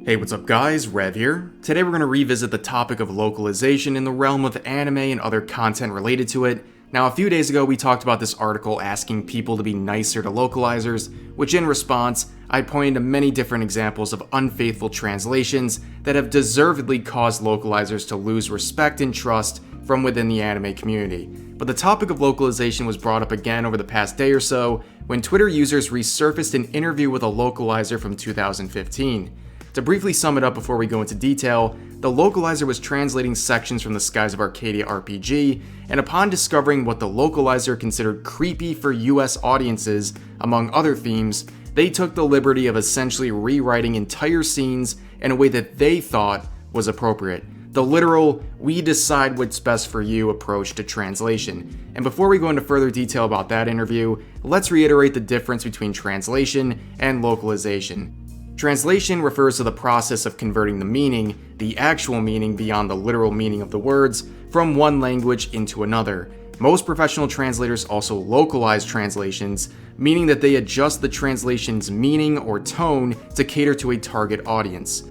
Hey, what's up guys, Rev here. Today we're going to revisit the topic of localization in the realm of anime and other content related to it. Now, a few days ago we talked about this article asking people to be nicer to localizers, which in response, I pointed to many different examples of unfaithful translations that have deservedly caused localizers to lose respect and trust from within the anime community. But the topic of localization was brought up again over the past day or so when Twitter users resurfaced an interview with a localizer from 2015. To briefly sum it up before we go into detail, the localizer was translating sections from the Skies of Arcadia RPG, and upon discovering what the localizer considered creepy for US audiences, among other themes, they took the liberty of essentially rewriting entire scenes in a way that they thought was appropriate. The literal, we decide what's best for you approach to translation. And before we go into further detail about that interview, let's reiterate the difference between translation and localization. Translation refers to the process of converting the meaning, the actual meaning beyond the literal meaning of the words, from one language into another. Most professional translators also localize translations, meaning that they adjust the translation's meaning or tone to cater to a target audience.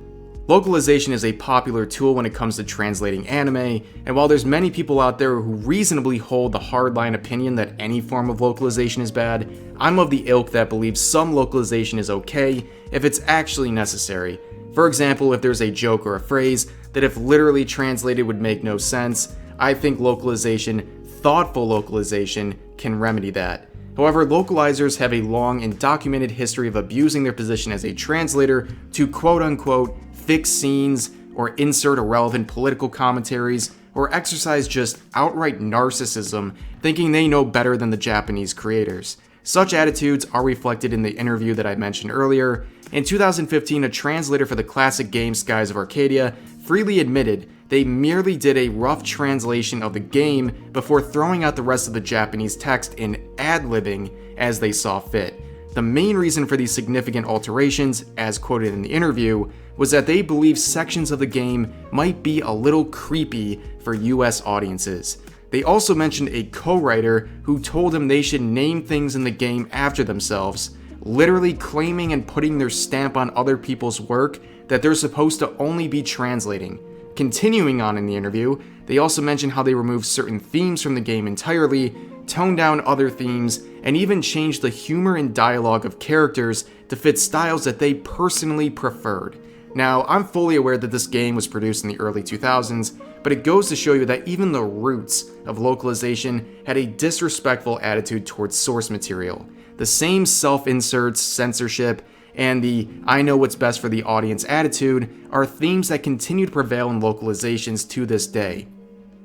Localization is a popular tool when it comes to translating anime, and while there's many people out there who reasonably hold the hardline opinion that any form of localization is bad, I'm of the ilk that believes some localization is okay if it's actually necessary. For example, if there's a joke or a phrase that if literally translated would make no sense, I think localization, thoughtful localization, can remedy that. However, localizers have a long and documented history of abusing their position as a translator to quote-unquote fix scenes or insert irrelevant political commentaries or exercise just outright narcissism, thinking they know better than the Japanese creators. Such attitudes are reflected in the interview that I mentioned earlier. In 2015, a translator for the classic game Skies of Arcadia freely admitted they merely did a rough translation of the game before throwing out the rest of the Japanese text in ad-libbing as they saw fit. The main reason for these significant alterations, as quoted in the interview, was that they believed sections of the game might be a little creepy for US audiences. They also mentioned a co-writer who told him they should name things in the game after themselves, literally claiming and putting their stamp on other people's work that they're supposed to only be translating. Continuing on in the interview, they also mentioned how they removed certain themes from the game entirely, toned down other themes, and even changed the humor and dialogue of characters to fit styles that they personally preferred. Now, I'm fully aware that this game was produced in the early 2000s, but it goes to show you that even the roots of localization had a disrespectful attitude towards source material. The same self-inserts, censorship, and the I know what's best for the audience attitude are themes that continue to prevail in localizations to this day.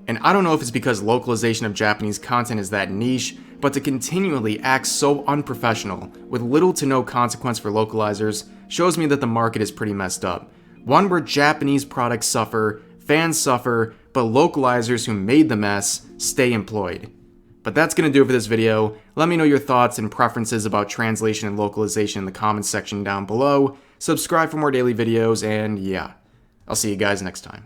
And I don't know if it's because localization of Japanese content is that niche, but to continually act so unprofessional, with little to no consequence for localizers, shows me that the market is pretty messed up. One where Japanese products suffer, fans suffer, but localizers who made the mess stay employed. But that's going to do it for this video. Let me know your thoughts and preferences about translation and localization in the comments section down below. Subscribe for more daily videos, and yeah, I'll see you guys next time.